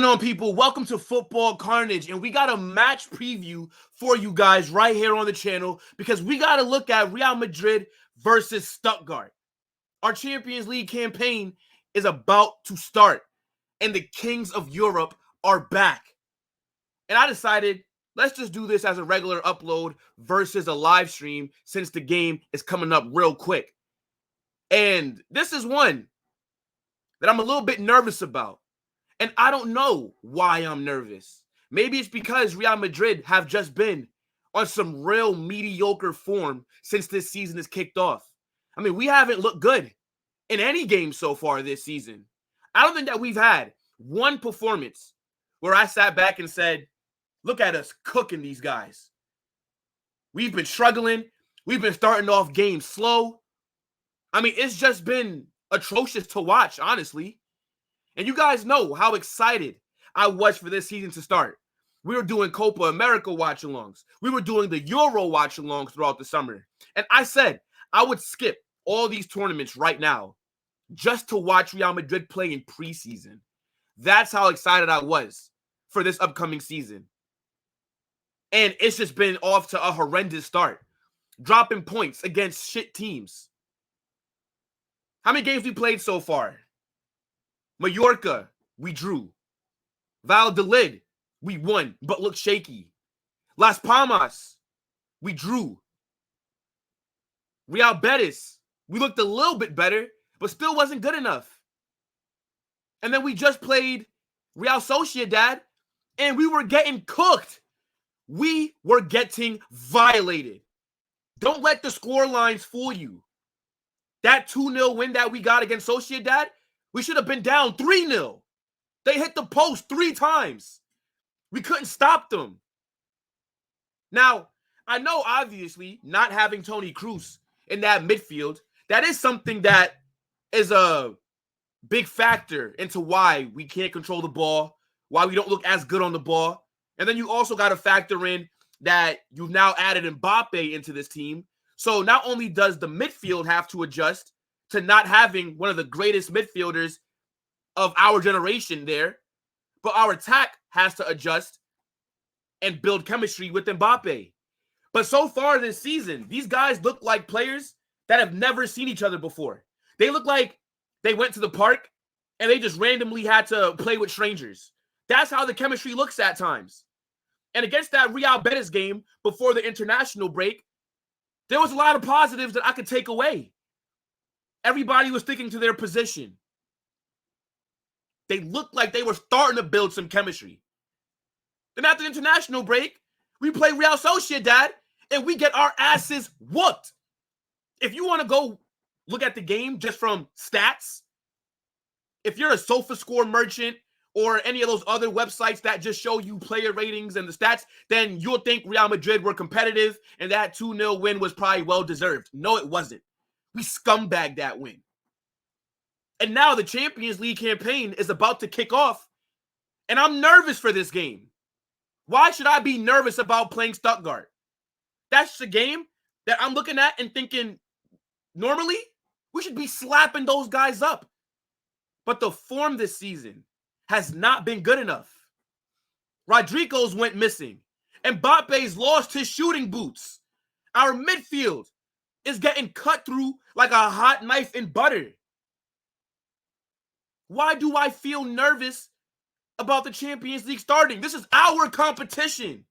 on, people? Welcome to Football Carnage, and we got a match preview for you guys right here on the channel because we got to look at Real Madrid versus Stuttgart. Our Champions League campaign is about to start, and the Kings of Europe are back. And I decided, let's just do this as a regular upload versus a live stream since the game is coming up real quick. And this is one that I'm a little bit nervous about. And I don't know why I'm nervous. Maybe it's because Real Madrid have just been on some real mediocre form since this season has kicked off. I mean, we haven't looked good in any game so far this season. I don't think that we've had one performance where I sat back and said, look at us cooking these guys. We've been struggling. We've been starting off games slow. I mean, it's just been atrocious to watch, honestly. And you guys know how excited I was for this season to start. We were doing Copa America watch-alongs. We were doing the Euro watch-alongs throughout the summer. And I said I would skip all these tournaments right now just to watch Real Madrid play in preseason. That's how excited I was for this upcoming season. And it's just been off to a horrendous start. Dropping points against shit teams. How many games we played so far? Mallorca, we drew. Valladolid, we won, but looked shaky. Las Palmas, we drew. Real Betis, we looked a little bit better, but still wasn't good enough. And then we just played Real Sociedad, and we were getting cooked. We were getting violated. Don't let the score lines fool you. That 2-0 win that we got against Sociedad, we should have been down 3-0. They hit the post 3 times. We couldn't stop them. Now, I know, obviously, not having Toni Kroos in that midfield, that is something that is a big factor into why we can't control the ball, why we don't look as good on the ball. And then you also got to factor in that you've now added Mbappe into this team. So not only does the midfield have to adjust to not having one of the greatest midfielders of our generation there, but our attack has to adjust and build chemistry with Mbappe. But so far this season, these guys look like players that have never seen each other before. They look like they went to the park and they just randomly had to play with strangers. That's how the chemistry looks at times. And against that Real Betis game before the international break, there was a lot of positives that I could take away. Everybody was sticking to their position. They looked like they were starting to build some chemistry. Then after the international break, we play Real Sociedad and we get our asses whooped. If you want to go look at the game just from stats, if you're a SofaScore merchant or any of those other websites that just show you player ratings and the stats, then you'll think Real Madrid were competitive and that 2-0 win was probably well-deserved. No, it wasn't. We scumbagged that win. And now the Champions League campaign is about to kick off, and I'm nervous for this game. Why should I be nervous about playing Stuttgart? That's the game that I'm looking at and thinking, normally, we should be slapping those guys up. But the form this season has not been good enough. Rodrygo's went missing. Mbappe's lost his shooting boots. Our midfield is getting cut through like a hot knife in butter. Why do I feel nervous about the Champions League starting? This is our competition.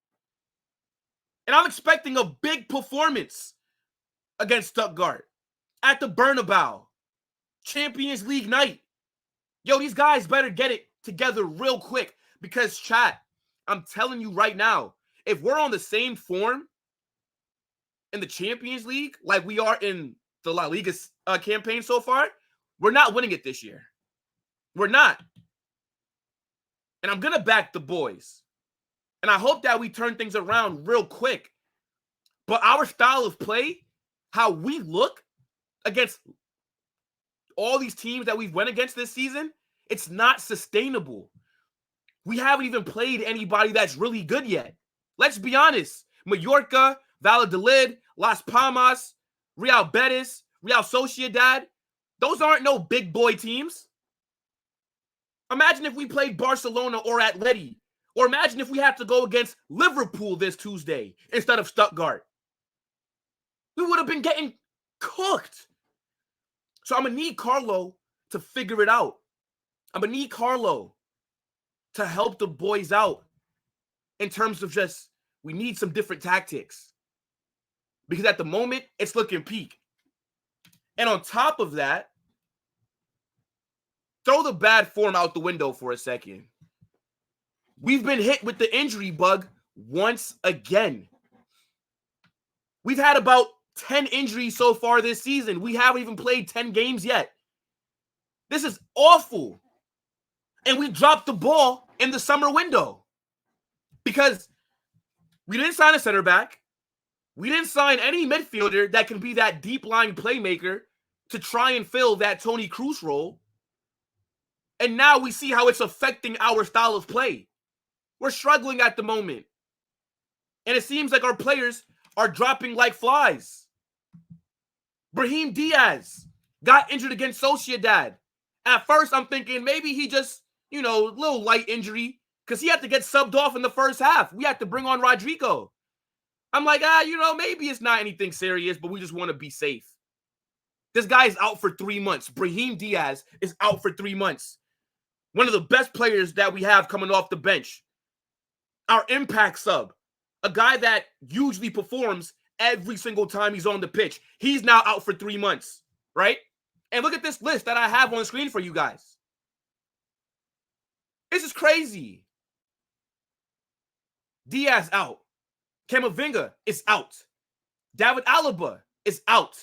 And I'm expecting a big performance against Stuttgart at the Bernabeu. Champions League night. Yo, these guys better get it together real quick because, chat, I'm telling you right now, if we're on the same form in the Champions League like we are in the La Liga campaign so far, we're not winning it this year. We're not. And I'm going to back the boys. And I hope that we turn things around real quick. But our style of play, how we look against all these teams that we've went against this season, it's not sustainable. We haven't even played anybody that's really good yet. Let's be honest. Mallorca, Valladolid, Las Palmas, Real Betis, Real Sociedad, those aren't no big boy teams. Imagine if we played Barcelona or Atleti. Or imagine if we had to go against Liverpool this Tuesday instead of Stuttgart. We would have been getting cooked. So I'm going to need Carlo to figure it out. I'm going to need Carlo to help the boys out in terms of just, we need some different tactics. Because at the moment, it's looking peak. And on top of that, throw the bad form out the window for a second. We've been hit with the injury bug once again. We've had about 10 injuries so far this season. We haven't even played 10 games yet. This is awful. And we dropped the ball in the summer window because we didn't sign a center back. We didn't sign any midfielder that can be that deep-lying playmaker to try and fill that Toni Kroos role. And now we see how it's affecting our style of play. We're struggling at the moment. And it seems like our players are dropping like flies. Brahim Díaz got injured against Sociedad. At first, I'm thinking maybe he just, a little light injury because he had to get subbed off in the first half. We had to bring on Rodrygo. I'm like, maybe it's not anything serious, but we just want to be safe. This guy is out for 3 months. Brahim Díaz is out for 3 months. One of the best players that we have coming off the bench. Our impact sub, a guy that usually performs every single time he's on the pitch. He's now out for 3 months, right? And look at this list that I have on the screen for you guys. This is crazy. Diaz out. Camavinga is out. David Alaba is out.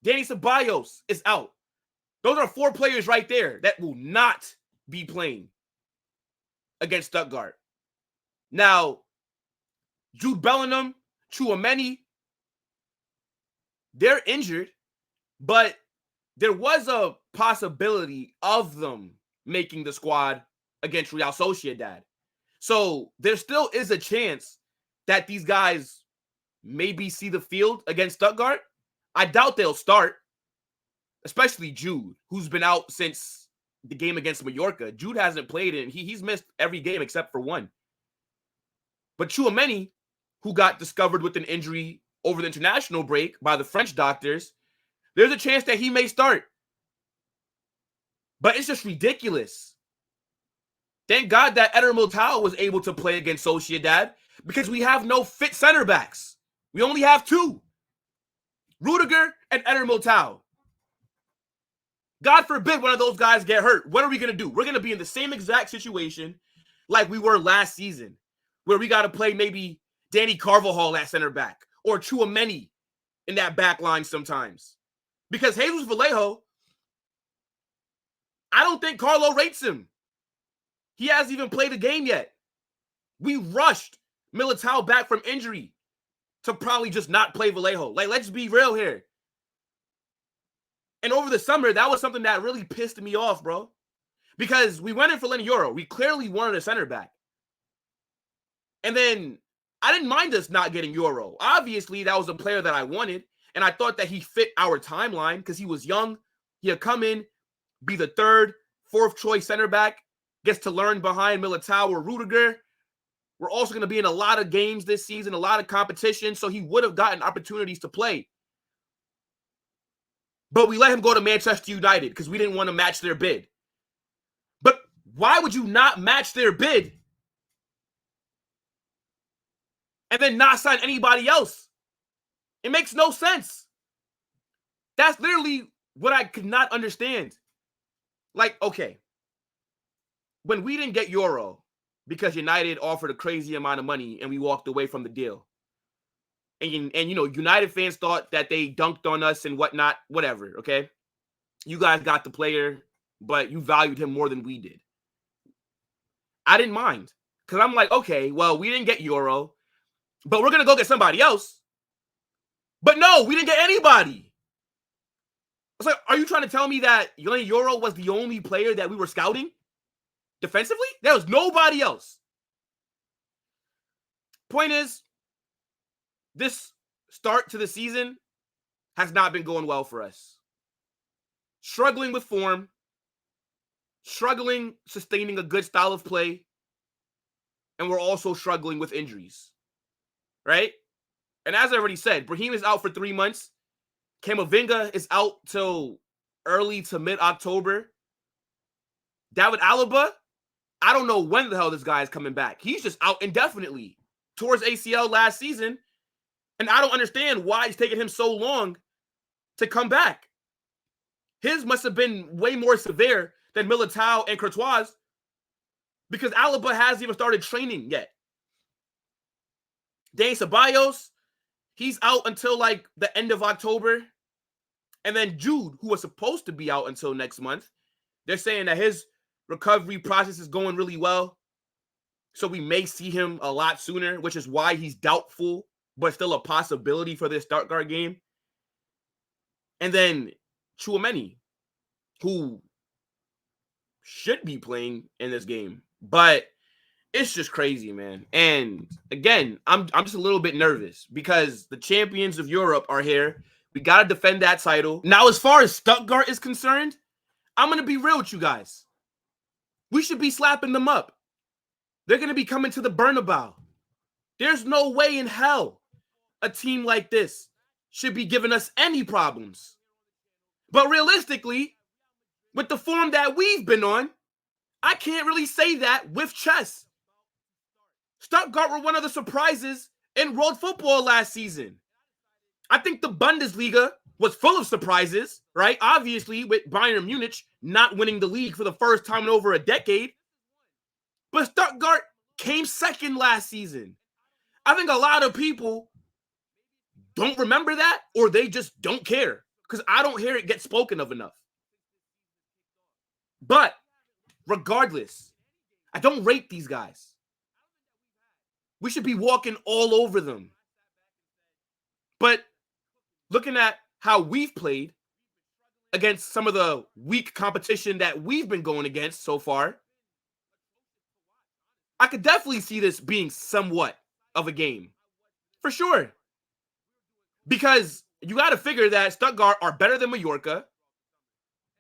Dani Ceballos is out. Those are 4 players right there that will not be playing against Stuttgart. Now, Jude Bellingham, Tchouaméni, they're injured, but there was a possibility of them making the squad against Real Sociedad. So there still is a chance that these guys maybe see the field against Stuttgart. I doubt they'll start, especially Jude, who's been out since the game against Mallorca. Jude hasn't played and he's missed every game except for one. But Tchouaméni, who got discovered with an injury over the international break by the French doctors, there's a chance that he may start. But it's just ridiculous. Thank God that Eder Militão was able to play against Sociedad because we have no fit center backs. We only have 2. Rodrygo and Eder Militão. God forbid one of those guys get hurt. What are we going to do? We're going to be in the same exact situation like we were last season, where we got to play maybe Dani Carvajal at center back or Tchouaméni in that back line sometimes. Because Jesús Vallejo, I don't think Carlo rates him. He hasn't even played a game yet. We rushed Militão back from injury to probably just not play Vallejo. Like, let's be real here. And over the summer, that was something that really pissed me off, bro. Because we went in for Lenny Euro. We clearly wanted a center back. And then I didn't mind us not getting Euro. Obviously, that was a player that I wanted. And I thought that he fit our timeline because he was young. He had come in, be the 3rd, 4th choice center back, gets to learn behind Militão or Rodrygo. We're also going to be in a lot of games this season, a lot of competition, so he would have gotten opportunities to play. But we let him go to Manchester United because we didn't want to match their bid. But why would you not match their bid and then not sign anybody else? It makes no sense. That's literally what I could not understand. Like, okay, when we didn't get Euro because United offered a crazy amount of money and we walked away from the deal. And United fans thought that they dunked on us and whatnot, whatever, okay? You guys got the player, but you valued him more than we did. I didn't mind because I'm like, okay, well, we didn't get Euro, but we're going to go get somebody else. But no, we didn't get anybody. It's like, are you trying to tell me that Euro was the only player that we were scouting defensively? There was nobody else. Point is, this start to the season has not been going well for us. Struggling with form, struggling sustaining a good style of play, and we're also struggling with injuries, right? And as I already said, Brahim is out for 3 months. Camavinga is out till early to mid-October. David Alaba, I don't know when the hell this guy is coming back. He's just out indefinitely. Towards ACL last season, and I don't understand why it's taking him so long to come back. His must have been way more severe than Militão and Courtois, because Alaba hasn't even started training yet. Dani Ceballos, he's out until like the end of October. And then Jude, who was supposed to be out until next month, they're saying that his recovery process is going really well. So we may see him a lot sooner, which is why he's doubtful, but still a possibility for this Stuttgart game. And then Tchouaméni, who should be playing in this game. But it's just crazy, man. And again, I'm just a little bit nervous because the champions of Europe are here. We got to defend that title. Now, as far as Stuttgart is concerned, I'm going to be real with you guys. We should be slapping them up. They're going to be coming to the Bernabeu. There's no way in hell a team like this should be giving us any problems. But realistically, with the form that we've been on, I can't really say that with chess. Stuttgart were one of the surprises in world football last season. I think the Bundesliga was full of surprises, right? Obviously, with Bayern Munich not winning the league for the first time in over a decade. But Stuttgart came second last season. I think a lot of people don't remember that, or they just don't care, because I don't hear it get spoken of enough. But regardless, I don't rate these guys. We should be walking all over them. But looking at how we've played against some of the weak competition that we've been going against so far, I could definitely see this being somewhat of a game. For sure. Because you got to figure that Stuttgart are better than Mallorca.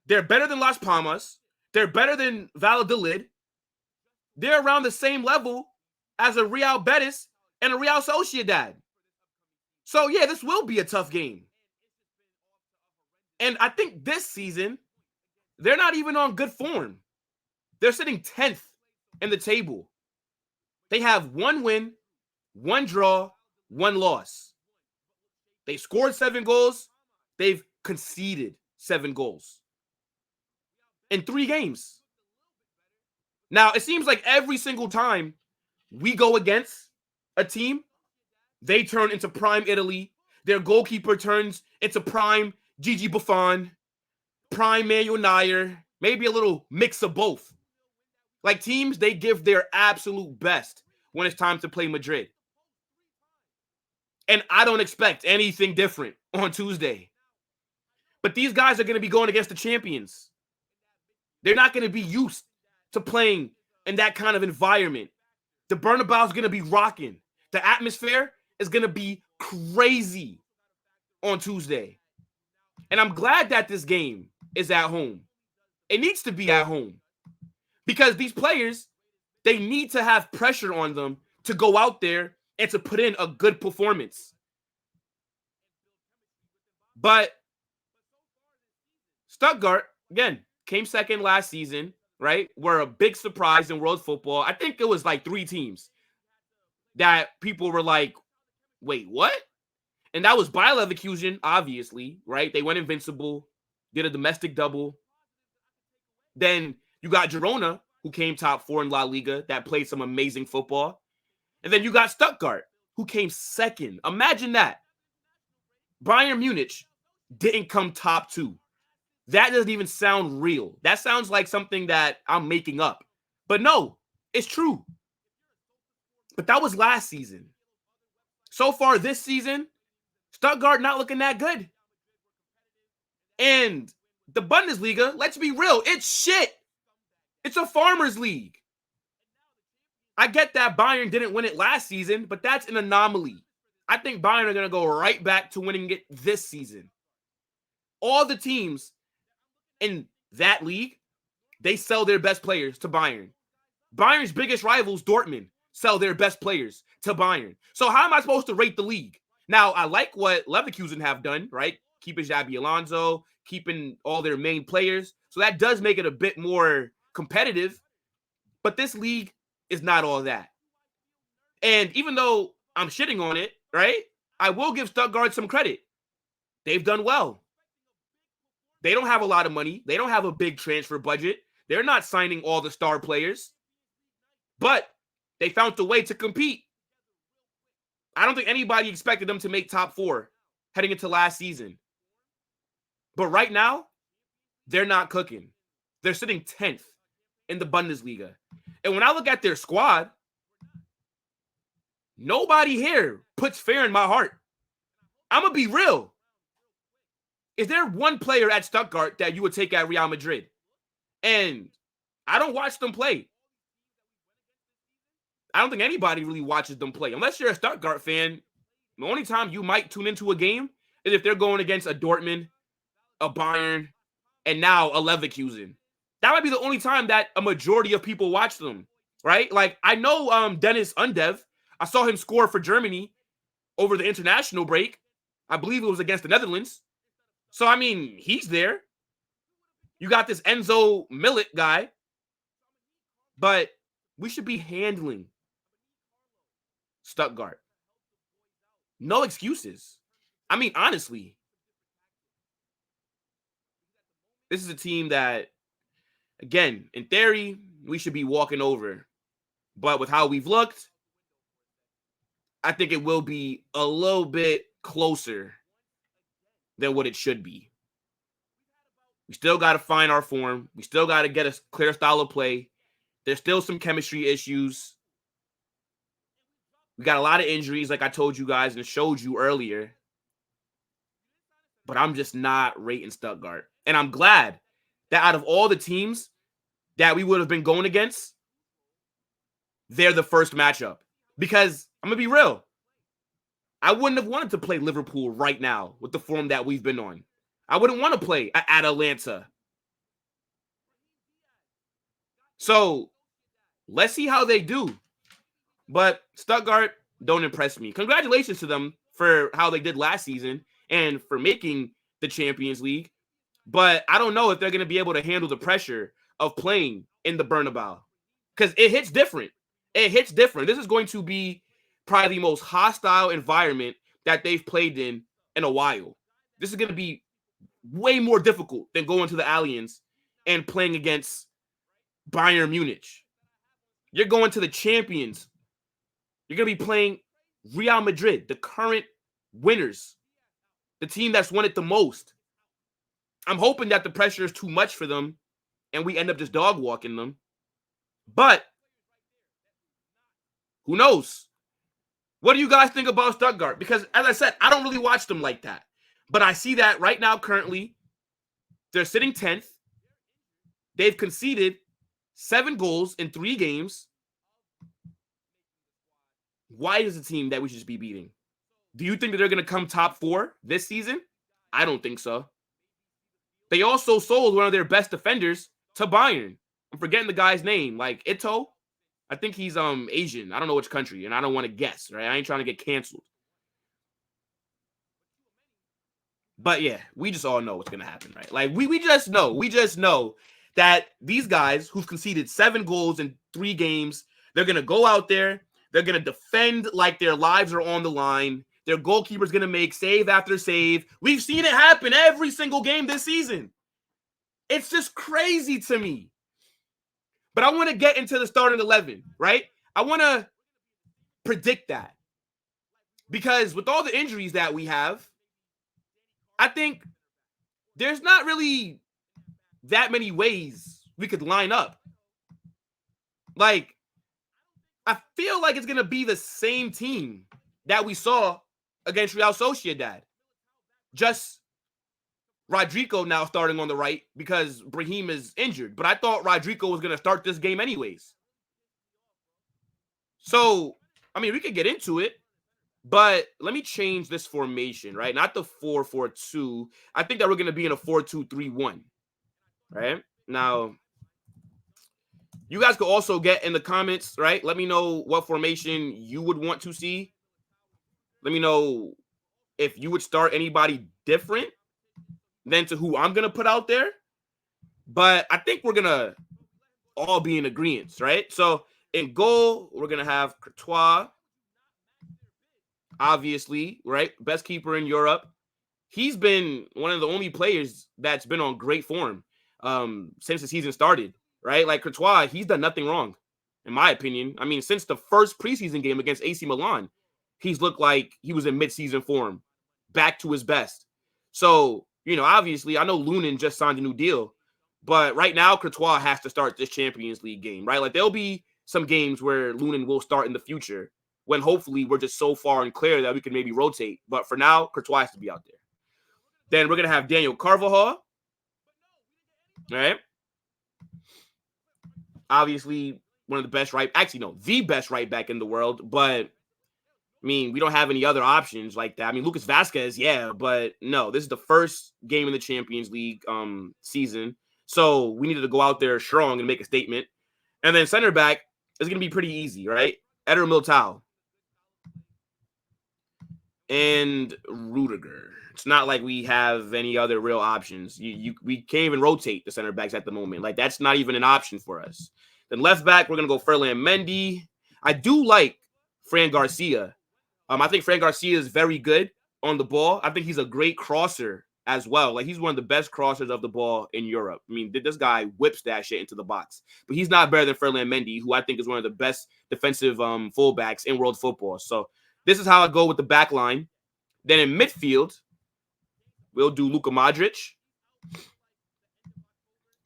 They're better than Las Palmas. They're better than Valladolid. They're around the same level as a Real Betis and a Real Sociedad. So, yeah, this will be a tough game. And I think this season, they're not even on good form. They're sitting 10th in the table. They have 1 win, 1 draw, 1 loss. They scored 7 goals. They've conceded 7 goals in 3 games. Now, it seems like every single time we go against a team, they turn into prime Italy. Their goalkeeper turns into prime Gigi Buffon, prime Manuel Neuer, maybe a little mix of both. Like, teams, they give their absolute best when it's time to play Madrid. And I don't expect anything different on Tuesday. But these guys are going to be going against the champions. They're not going to be used to playing in that kind of environment. The Bernabeu is going to be rocking. The atmosphere is going to be crazy on Tuesday. And I'm glad that this game is at home. It needs to be at home. Because these players, they need to have pressure on them to go out there and to put in a good performance. But Stuttgart, again, came second last season, right? Were a big surprise in world football. I think it was like 3 teams that people were like, wait, what? And that was Bayer Leverkusen, obviously, right? They went invincible, did a domestic double. Then you got Girona, who came top 4 in La Liga, that played some amazing football. And then you got Stuttgart, who came second. Imagine that. Bayern Munich didn't come top 2. That doesn't even sound real. That sounds like something that I'm making up. But no, it's true. But that was last season. So far this season, Stuttgart not looking that good. And the Bundesliga, let's be real, it's shit. It's a farmers league. I get that Bayern didn't win it last season, but that's an anomaly. I think Bayern are going to go right back to winning it this season. All the teams in that league they sell their best players to Bayern. Bayern's biggest rivals, Dortmund, sell their best players to Bayern. So how am I supposed to rate the league? Now, I like what Leverkusen have done, right? Keeping Xabi Alonso, keeping all their main players. So that does make it a bit more competitive. But this league is not all that. And even though I'm shitting on it, right, I will give Stuttgart some credit. They've done well. They don't have a lot of money. They don't have a big transfer budget. They're not signing all the star players. But they found a way to compete. I don't think anybody expected them to make top 4 heading into last season. But right now, they're not cooking. They're sitting 10th in the Bundesliga. And when I look at their squad, nobody here puts fear in my heart. I'm going to be real. Is there one player at Stuttgart that you would take at Real Madrid? And I don't watch them play. I don't think anybody really watches them play. Unless you're a Stuttgart fan, the only time you might tune into a game is if they're going against a Dortmund, a Bayern, and now a Leverkusen. That might be the only time that a majority of people watch them, right? Like, I know Dennis Undev. I saw him score for Germany over the international break. I believe it was against the Netherlands. So, I mean, he's there. You got this Enzo Millet guy. But we should be handling Stuttgart. No excuses. I mean, honestly, this is a team that, again, in theory, we should be walking over. But with how we've looked, I think it will be a little bit closer than what it should be. We still got to find our form. We still got to get a clear style of play. There's still some chemistry issues. We got a lot of injuries, like I told you guys and showed you earlier. But I'm just not rating Stuttgart. And I'm glad that out of all the teams that we would have been going against, they're the first matchup. Because I'm going to be real. I wouldn't have wanted to play Liverpool right now with the form that we've been on. I wouldn't want to play at Atalanta. So let's see how they do. But Stuttgart don't impress me. Congratulations to them for how they did last season and for making the Champions League. But I don't know if they're going to be able to handle the pressure of playing in the Bernabeu. Because it hits different. It hits different. This is going to be probably the most hostile environment that they've played in a while. This is going to be way more difficult than going to the Allianz and playing against Bayern Munich. You're going to the champions. You're going to be playing Real Madrid, the current winners, the team that's won it the most. I'm hoping that the pressure is too much for them and we end up just dog walking them. But who knows? What do you guys think about Stuttgart? Because, as I said, I don't really watch them like that. But I see that right now, currently, they're sitting 10th. They've conceded 7 goals in 3 games. Why is a team that we should be beating? Do you think that they're going to come top 4 this season? I don't think so. They also sold one of their best defenders to Bayern. I'm forgetting the guy's name. Like, Ito? I think he's Asian. I don't know which country, and I don't want to guess, right? I ain't trying to get canceled. But yeah, we just all know what's going to happen, right? Like, we just know. We just know that these guys who've conceded 7 goals in 3 games, they're going to go out there. They're going to defend like their lives are on the line. Their goalkeeper's going to make save after save. We've seen it happen every single game this season. It's just crazy to me. But I want to get into the starting 11, right? I want to predict that. Because with all the injuries that we have, I think there's not really that many ways we could line up. Like, I feel like it's going to be the same team that we saw against Real Sociedad. Just Rodrygo now starting on the right because Brahim is injured. But I thought Rodrygo was going to start this game anyways. So, I mean, we could get into it. But let me change this formation, right? Not the 4-4-2. I think that we're going to be in a 4-2-3-1, right? Now, You guys could also get in the comments, right? Let me know what formation you would want to see. Let me know if you would start anybody different than to who I'm going to put out there. But I think we're going to all be in agreement, right? So in goal, we're going to have Courtois, obviously, right? Best keeper in Europe. He's been one of the only players that's been on great form since the season started, right? Like Courtois, he's done nothing wrong, in my opinion. I mean, since the first preseason game against AC Milan, he's looked like he was in midseason form, back to his best. So, obviously, I know Lunin just signed a new deal, but right now, Courtois has to start this Champions League game, right? Like, there'll be some games where Lunin will start in the future when hopefully we're just so far and clear that we can maybe rotate. But for now, Courtois has to be out there. Then we're going to have Daniel Carvajal, right? Obviously, one of the best the best right back in the world. But, I mean, we don't have any other options like that. I mean, Lucas Vazquez, yeah, but no, this is the first game in the Champions League season. So we needed to go out there strong and make a statement. And then center back is going to be pretty easy, right? Eder Militão and Rodrygo. It's not like we have any other real options. We can't even rotate the center backs at the moment. Like, that's not even an option for us. Then left back, we're going to go Ferland Mendy. I do like Fran Garcia. I think Fran Garcia is very good on the ball. I think he's a great crosser as well. Like, he's one of the best crossers of the ball in Europe. I mean, this guy whips that shit into the box. But he's not better than Ferland Mendy, who I think is one of the best defensive fullbacks in world football. So this is how I go with the back line. Then in midfield, we'll do Luka Modric.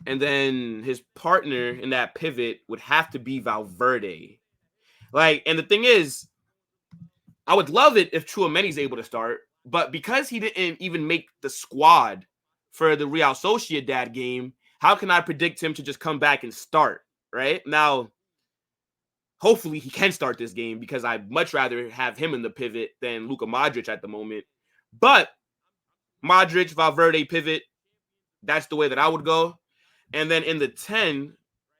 And then his partner in that pivot would have to be Valverde. Like, and the thing is, I would love it if Tchouaméni's able to start, but because he didn't even make the squad for the Real Sociedad game, how can I predict him to just come back and start, right? Now, hopefully he can start this game because I'd much rather have him in the pivot than Luka Modric at the moment. But Modric, Valverde pivot, that's the way that I would go. And then in the 10,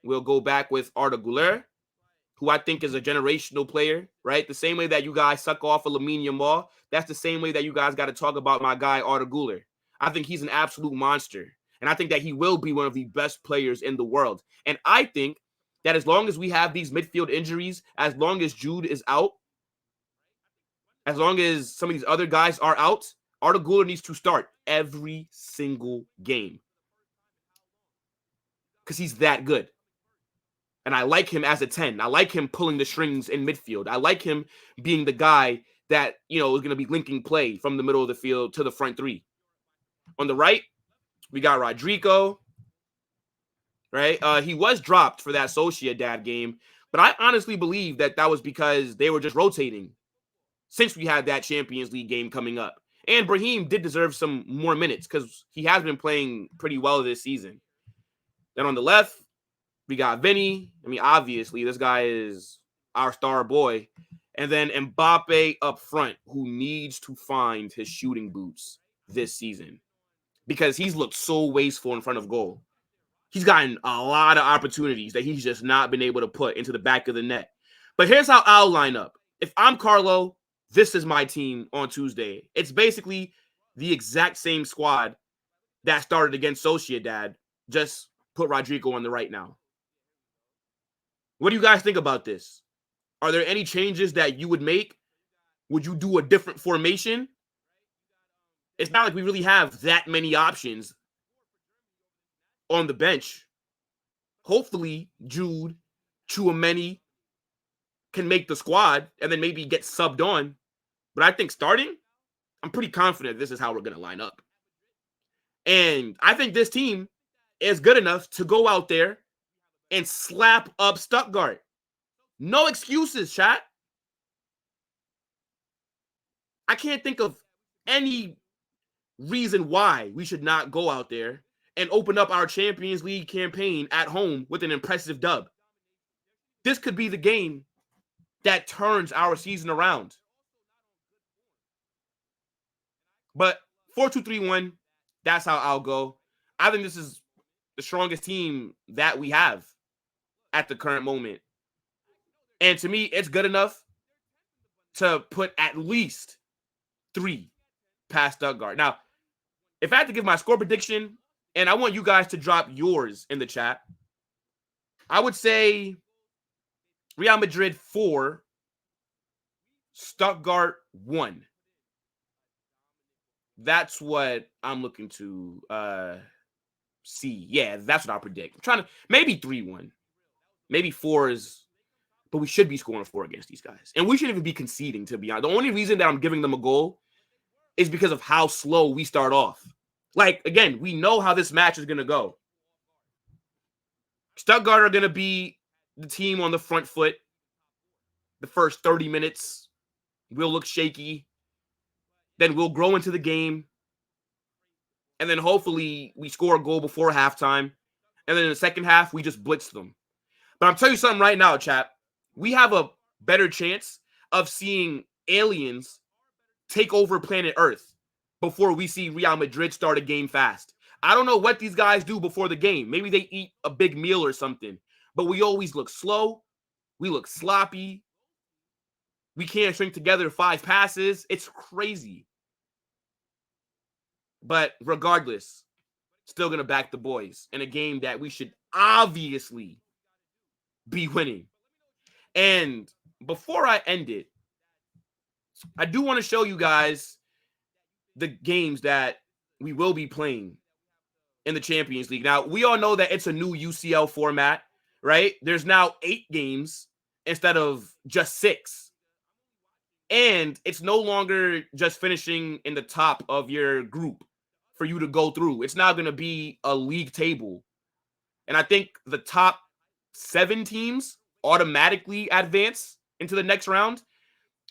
we'll go back with Arda Güler, who I think is a generational player, right? The same way that you guys suck off a Lamine Yamal, that's the same way that you guys got to talk about my guy Arda Güler. I think he's an absolute monster. And I think that he will be one of the best players in the world. And I think that as long as we have these midfield injuries, as long as Jude is out, as long as some of these other guys are out, Arda Güler needs to start every single game. Because he's that good. And I like him as a 10. I like him pulling the strings in midfield. I like him being the guy that, is going to be linking play from the middle of the field to the front three. On the right, we got Rodrygo, right? He was dropped for that Sociedad game, but I honestly believe that was because they were just rotating since we had that Champions League game coming up. And Brahim did deserve some more minutes because he has been playing pretty well this season. Then on the left, we got Vinny. I mean, obviously, this guy is our star boy. And then Mbappe up front, who needs to find his shooting boots this season because he's looked so wasteful in front of goal. He's gotten a lot of opportunities that he's just not been able to put into the back of the net. But here's how I'll line up. If I'm Carlo, this is my team on Tuesday. It's basically the exact same squad that started against Sociedad, just put Rodrygo on the right now. What do you guys think about this? Are there any changes that you would make? Would you do a different formation? It's not like we really have that many options on the bench. Hopefully, Jude, Tchouaméni can make the squad and then maybe get subbed on. But I think starting, I'm pretty confident this is how we're going to line up. And I think this team is good enough to go out there and slap up Stuttgart. No excuses, chat. I can't think of any reason why we should not go out there and open up our Champions League campaign at home with an impressive dub. This could be the game that turns our season around. But 4-2-3-1, that's how I'll go. I think this is the strongest team that we have. at the current moment. And to me, it's good enough to put at least 3 past Stuttgart. Now, if I had to give my score prediction, and I want you guys to drop yours in the chat, I would say Real Madrid 4, Stuttgart 1. That's what I'm looking to see. Yeah, that's what I'll predict. I'm trying to maybe 3-1. Maybe 4 is, but we should be scoring 4 against these guys. And we shouldn't even be conceding, to be honest. The only reason that I'm giving them a goal is because of how slow we start off. Like, again, we know how this match is going to go. Stuttgart are going to be the team on the front foot. The first 30 minutes, we'll look shaky. Then we'll grow into the game. And then hopefully we score a goal before halftime. And then in the second half, we just blitz them. But I'll tell you something right now, chat. We have a better chance of seeing aliens take over planet Earth before we see Real Madrid start a game fast. I don't know what these guys do before the game. Maybe they eat a big meal or something. But we always look slow. We look sloppy. We can't string together 5 passes. It's crazy. But regardless, still going to back the boys in a game that we should obviously be winning. And before I end it, I do want to show you guys the games that we will be playing in the Champions League. Now, we all know that it's a new UCL format, right? There's now 8 games instead of just 6. And it's no longer just finishing in the top of your group for you to go through. It's now going to be a league table. And I think the top 7 teams automatically advance into the next round.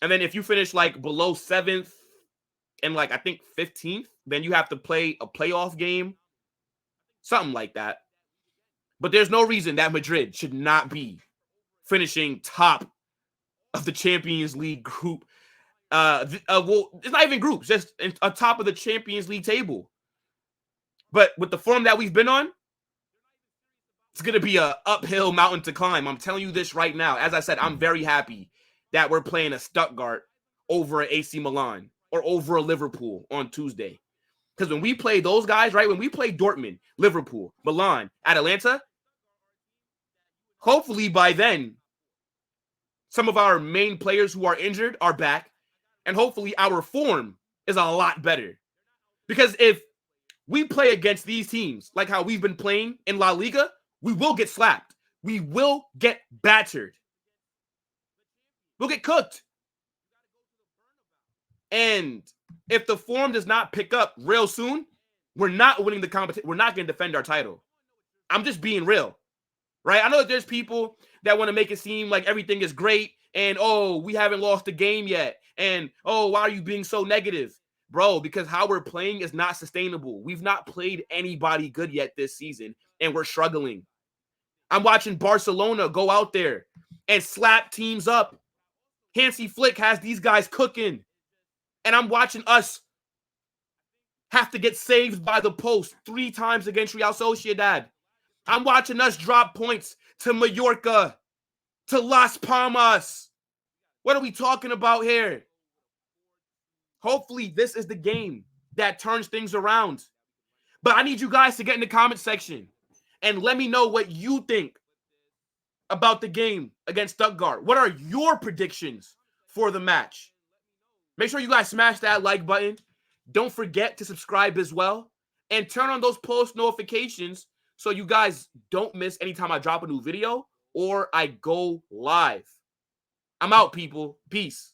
And then if you finish like below 7th and like I think 15th, then you have to play a playoff game. Something like that. But there's no reason that Madrid should not be finishing top of the Champions League group. Well, it's not even groups, just on top of the Champions League table. But with the form that we've been on, it's going to be an uphill mountain to climb. I'm telling you this right now. As I said, I'm very happy that we're playing a Stuttgart over an AC Milan or over a Liverpool on Tuesday. Because when we play those guys, right, when we play Dortmund, Liverpool, Milan, Atalanta, hopefully by then, some of our main players who are injured are back. And hopefully our form is a lot better. Because if we play against these teams like how we've been playing in La Liga, we will get slapped. We will get battered. We'll get cooked. And if the form does not pick up real soon, we're not winning the competition. We're not going to defend our title. I'm just being real, right? I know that there's people that want to make it seem like everything is great and, oh, we haven't lost the game yet. And, oh, why are you being so negative? Bro, because how we're playing is not sustainable. We've not played anybody good yet this season, and we're struggling. I'm watching Barcelona go out there and slap teams up. Hansi Flick has these guys cooking. And I'm watching us have to get saved by the post 3 times against Real Sociedad. I'm watching us drop points to Mallorca, to Las Palmas. What are we talking about here? Hopefully, this is the game that turns things around. But I need you guys to get in the comment section and let me know what you think about the game against Stuttgart. What are your predictions for the match? Make sure you guys smash that like button. Don't forget to subscribe as well. And turn on those post notifications so you guys don't miss anytime I drop a new video or I go live. I'm out, people. Peace.